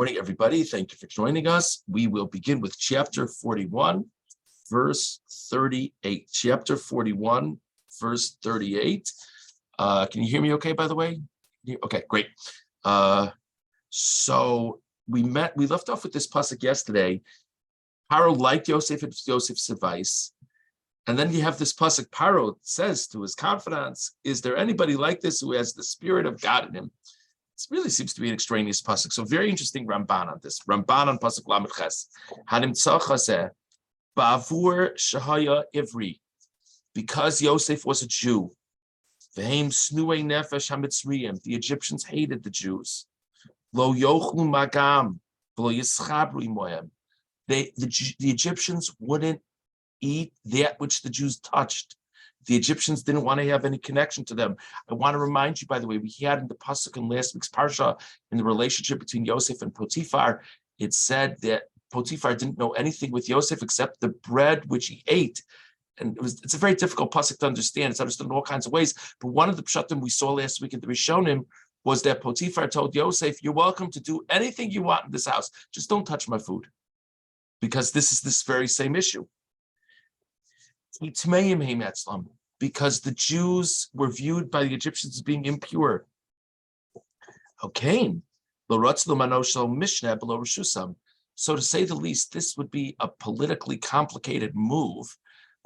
Morning, everybody. Thank you for joining us. We will begin with chapter 41, verse 38. Chapter 41, verse 38. Can you hear me okay, by the way? Okay, great. So we left off with this pasuk yesterday. Paro liked Yosef and Yosef's advice. And then you have this pasuk, Paro says to his confidants, is there anybody like this who has the spirit of God in him? It really seems to be an extraneous pasuk. So very interesting Ramban on this. Ramban on pasuk Lamed Ches. Hanimtza chazeh ba'avur shahaya ivri, because Yosef was a Jew. V'heim snuei nefesh hamitzriyim. The Egyptians hated the Jews. Lo yochlu magam v'lo yischabru imohem. The Egyptians wouldn't eat that which the Jews touched. The Egyptians didn't want to have any connection to them. I want to remind you, by the way, we had in the pasuk in last week's parsha, in the relationship between Yosef and Potiphar, it said that Potiphar didn't know anything with Yosef except the bread which he ate. And it's a very difficult pasuk to understand. It's understood in all kinds of ways. But one of the pshatim we saw last week at the Rishonim was that Potiphar told Yosef, you're welcome to do anything you want in this house. Just don't touch my food. Because this is this very same issue. Because the Jews were viewed by the Egyptians as being impure. Okay. So to say the least, this would be a politically complicated move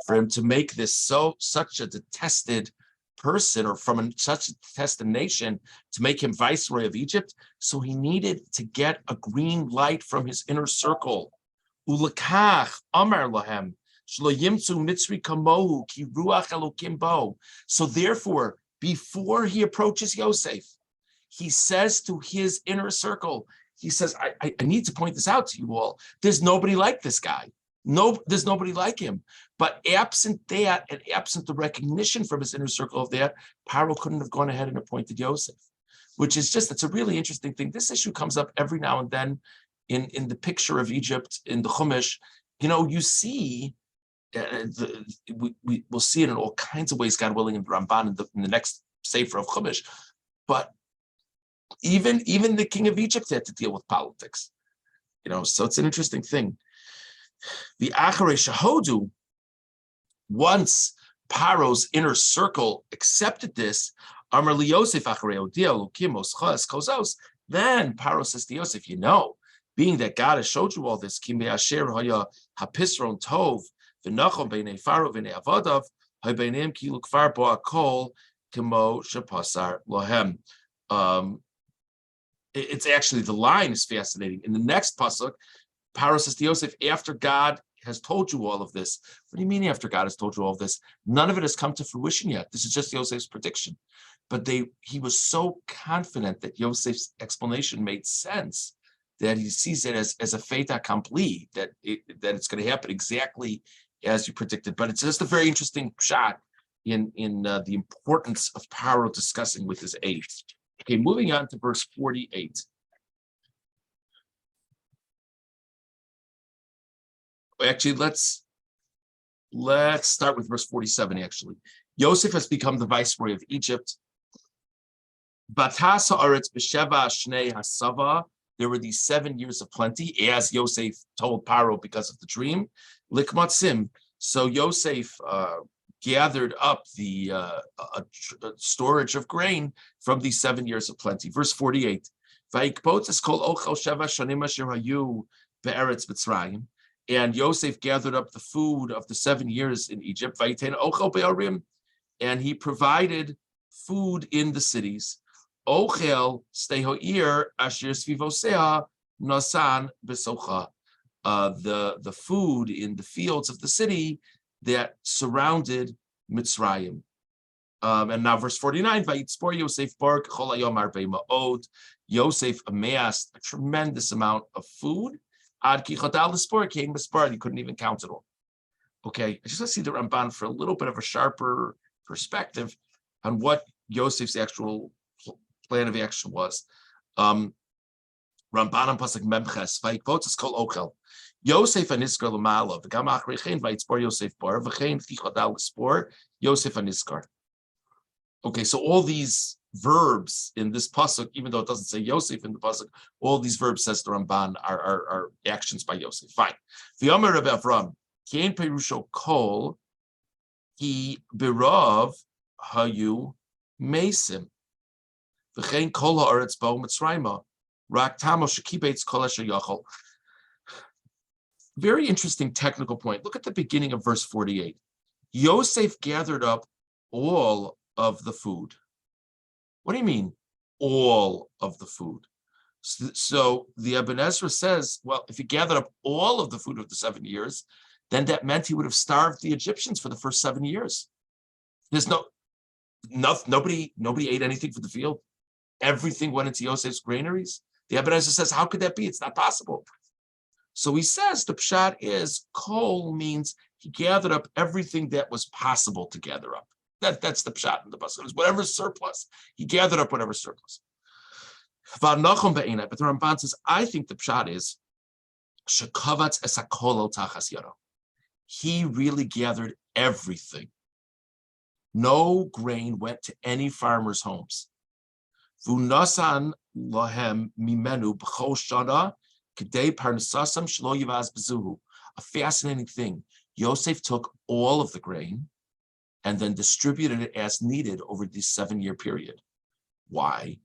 for him to make this such a detested person, or from such a detested nation, to make him viceroy of Egypt. So he needed to get a green light from his inner circle. Ulakach amar lahem. So therefore, before he approaches Yosef, he says to his inner circle, he says, I need to point this out to you all. There's nobody like this guy. No, there's nobody like him. But absent that, and absent the recognition from his inner circle of that, Paro couldn't have gone ahead and appointed Yosef, which is it's a really interesting thing. This issue comes up every now and then in the picture of Egypt, in the Chumash. You see, we'll see it in all kinds of ways, God willing, in Ramban in the next Sefer of Chumash. But even the king of Egypt had to deal with politics. So it's an interesting thing. The Acharei Shahodu, once Paro's inner circle accepted this, Amar li Yosef Acharei Odia Lukimos Chas Kozos, then Paro says to Yosef, being that God has showed you all this, Kimei Asher Haya Hapisron Tov, V'nachom b'nei Pharaoh v'nei Avadav, Ha'beineim ki lukvar bo akol kemo shepasar lohem. It's actually, the line is fascinating. In the next pasuk, Paro says to Yosef, after God has told you all of this. What do you mean after God has told you all of this? None of it has come to fruition yet. This is just Yosef's prediction. But he was so confident that Yosef's explanation made sense that he sees it as a fait accompli, that it's going to happen exactly as you predicted. But it's just a very interesting shot in the importance of Paro discussing with his aides. Okay, moving on to verse 48. Actually, let's start with verse 47, actually. Yosef has become the viceroy of Egypt. Batas haaretz b'sheva shnei hasava. There were these 7 years of plenty, as Yosef told Paro because of the dream. Likmatzim. So Yosef gathered up the storage of grain from these 7 years of plenty. Verse 48. Vayikpotzes kol ochel sheva shanim asher hayu be'eretz Mitzrayim. And Yosef gathered up the food of the 7 years in Egypt. Vayiten ochel be'arim. And he provided food in the cities. Ochel stehoir asher svivosea nasan besocha. The food in the fields of the city that surrounded Mitzrayim. And now verse 49, Vayitzpor Yosef bar k'chol hayom arbei ma'od. Yosef amassed a tremendous amount of food. Ad ki chodal l'spor came b'spar, you couldn't even count it all. Okay, I just want to see the Ramban for a little bit of a sharper perspective on what Yosef's actual plan of action was. Ramban on pasuk memches, Vayikvotzes kol ochel. Yosef aniskar l'mala, v'gam achreichen vayitzpor Yosef bar, v'chein chi chodal l'spor Yosef aniskar. Okay, so all these verbs in this pasuk, even though it doesn't say Yosef in the pasuk, all these verbs, says the Ramban, are actions by Yosef. Fine. V'yomer Reb Avram, Kein Perusho Kol, Ki Birav Hayu Mesim. V'chein Kol Haaretz Bo Mitzrayma, Rak Tamo Shekibetz Kol Asher Yachol. Very interesting technical point. Look at the beginning of verse 48. Yosef gathered up all of the food. What do you mean, all of the food? So the Ibn Ezra says, well, if he gathered up all of the food of the 7 years, then that meant he would have starved the Egyptians for the first 7 years. There's nobody ate anything from the field. Everything went into Yosef's granaries. The Ibn Ezra says, how could that be? It's not possible. So he says the pshat is kol means he gathered up everything that was possible to gather up. That's the pshat in the pasuk. Whatever surplus, he gathered up whatever surplus. But the Ramban says, I think the pshat is shekavatz esakol el tachas yado. He really gathered everything. No grain went to any farmers' homes. V'unasan lahem mimenu b'chol shana. A fascinating thing. Yosef took all of the grain and then distributed it as needed over this 7-year period. Why?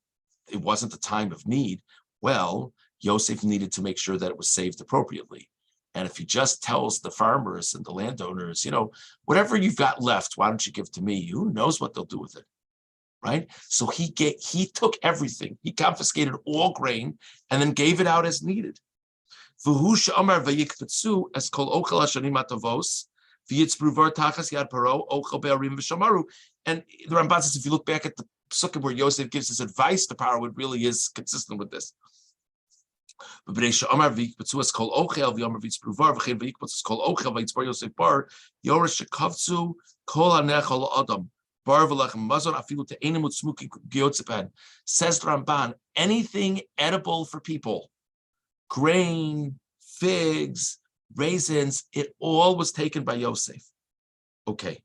It wasn't the time of need. Well, Yosef needed to make sure that it was saved appropriately. And if he just tells the farmers and the landowners, whatever you've got left, why don't you give to me? Who knows what they'll do with it? Right? So he took everything. He confiscated all grain and then gave it out as needed. And the Ramban says, if you look back at the psukim where Yosef gives his advice to Paro, it really is consistent with this. Says Ramban, anything edible for people, grain, figs, raisins, it all was taken by Yosef. Okay.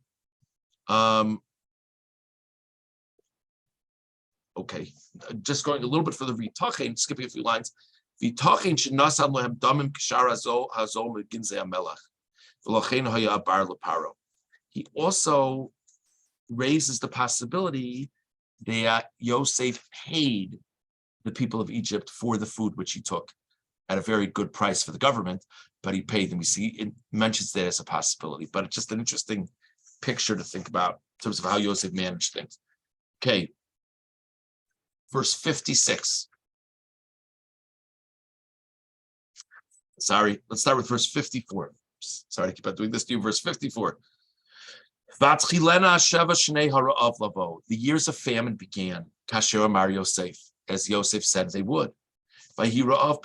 Okay. Just going a little bit further, V'tachin, skipping a few lines. V'tachin shenasan lohem damim k'shar hazo meginzei hamelach. V'lochein haya bar leparo. He also raises the possibility that Yosef paid the people of Egypt for the food which he took at a very good price for the government, but he paid them. You see, it mentions that as a possibility, but it's just an interesting picture to think about in terms of how Yosef managed things. Okay, verse 56. Sorry, let's start with verse 54. Sorry to keep on doing this to you. Verse 54. The years of famine began, Kasher Amar Yosef, as Yosef said they would. In all of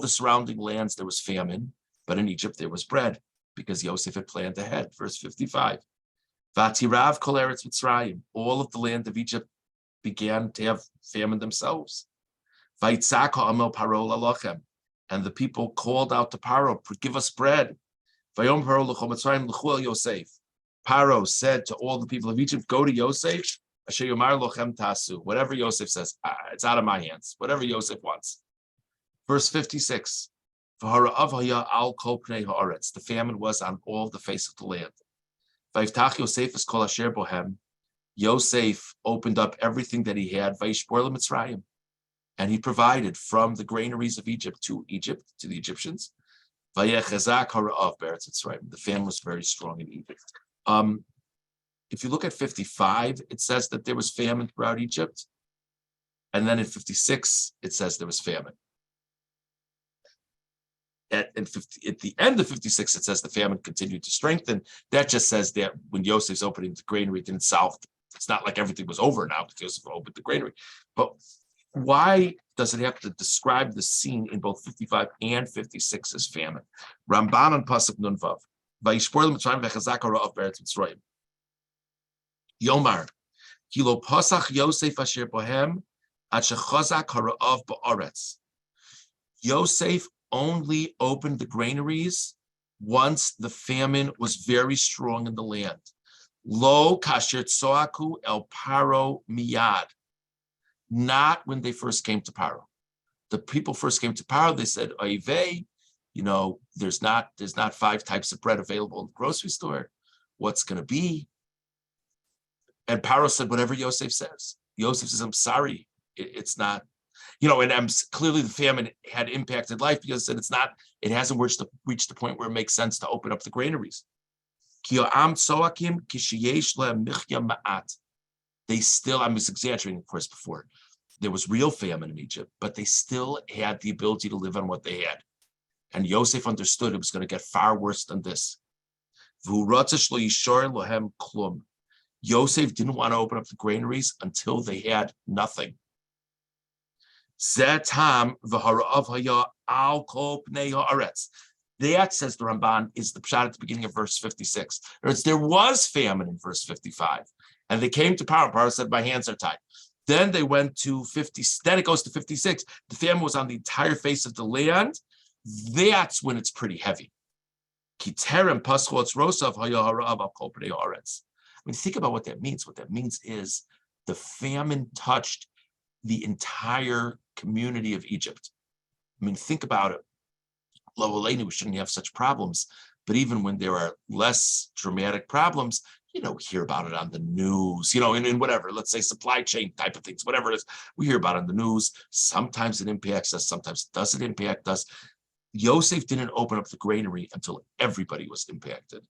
the surrounding lands there was famine, but in Egypt there was bread, because Yosef had planned ahead. Verse 55. All of the land of Egypt began to have famine themselves. And the people called out to Paro, give us bread. Paro said to all the people of Egypt, go to Yosef, whatever Yosef says, it's out of my hands, whatever Yosef wants. Verse 56, the famine was on all the face of the land. Yosef opened up everything that he had, and he provided from the granaries of Egypt, to the Egyptians. The famine was very strong in Egypt. If you look at 55, it says that there was famine throughout Egypt. And then in 56, it says there was famine. At the end of 56, it says the famine continued to strengthen. That just says that when Yosef's opening the granary, it didn't solve. It's not like everything was over now because Yosef opened the granary. But why does it have to describe the scene in both 55 and 56 as famine? Ramban on Pasuk Nun Vav. Yomar, Kilo Pasach Yosef Asher Bohem, at Shechazak Hara'av Ba'aretz. Yosef only opened the granaries once the famine was very strong in the land. Lo kasher tsoaku el paro miyad. Not when they first came to Paro. The people first came to Paro, they said, Oivei, there's not 5 types of bread available in the grocery store. What's going to be? And Paro said, whatever Yosef says. Yosef says, I'm sorry, it's not, and clearly the famine had impacted life because it said it hasn't reached the point where it makes sense to open up the granaries. They still, I was exaggerating, of course, before. There was real famine in Egypt, but they still had the ability to live on what they had. And Yosef understood it was going to get far worse than this. Yosef didn't want to open up the granaries until they had nothing. That, says the Ramban, is the pshat at the beginning of verse 56. There was famine in verse 55. And they came to Paro. Paro said, my hands are tied. Then they went to 50. Then it goes to 56. The famine was on the entire face of the land. That's when it's pretty heavy. Think about what that means. What that means is the famine touched the entire community of Egypt. Think about it. We shouldn't have such problems. But even when there are less dramatic problems, we hear about it on the news, in whatever, let's say supply chain type of things, whatever it is, we hear about it on the news. Sometimes it impacts us, sometimes it doesn't impact us. Yosef didn't open up the granary until everybody was impacted.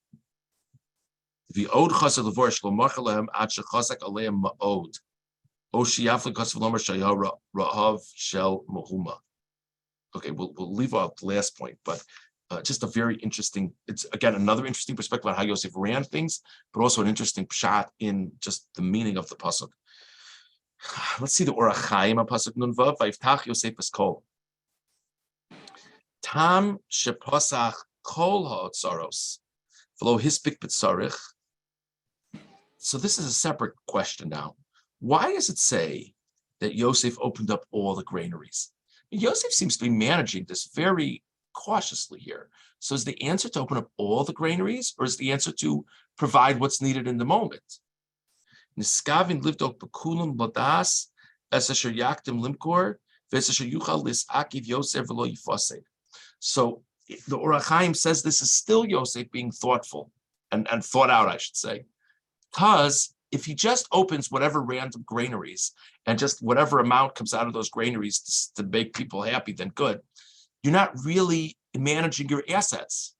Okay, we'll leave out the last point, but just a very interesting, it's again another interesting perspective on how Yosef ran things, but also an interesting pshat in just the meaning of the pasuk. Let's see the Orach Chaim on pasuk Nun Vav. Vayivtach Yosef Eskol. Tam shepasach kol ha'otzaros v'lo hispik b'tzarich. So this is a separate question now. Why does it say that Yosef opened up all the granaries? Yosef seems to be managing this very cautiously here. So is the answer to open up all the granaries, or is the answer to provide what's needed in the moment? Niskavin livdok bekulim ladas esasher yaktim limkor vesasher yuchal lisakiv Yosef v'lo yifased. So the Orach Chaim says this is still Yosef being thoughtful and thought out, I should say, because if he just opens whatever random granaries and just whatever amount comes out of those granaries to make people happy, then good. You're not really managing your assets,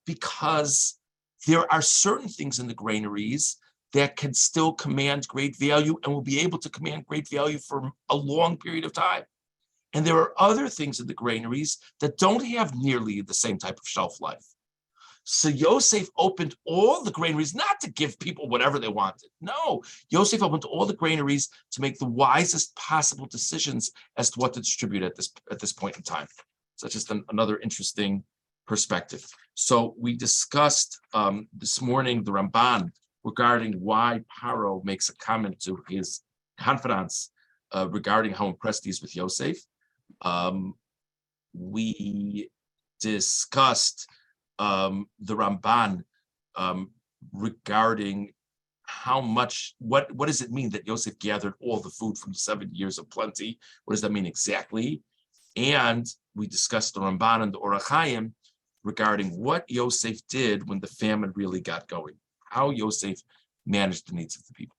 because there are certain things in the granaries that can still command great value and will be able to command great value for a long period of time. And there are other things in the granaries that don't have nearly the same type of shelf life. So Yosef opened all the granaries, not to give people whatever they wanted. No, Yosef opened all the granaries to make the wisest possible decisions as to what to distribute at this point in time. So that's just another interesting perspective. So we discussed this morning the Ramban regarding why Paro makes a comment to his confidants regarding how impressed he is with Yosef. We discussed the Ramban regarding how much, what does it mean that Yosef gathered all the food from 7 years of plenty? What does that mean exactly? And we discussed the Ramban and the Orach Chaim regarding what Yosef did when the famine really got going, how Yosef managed the needs of the people.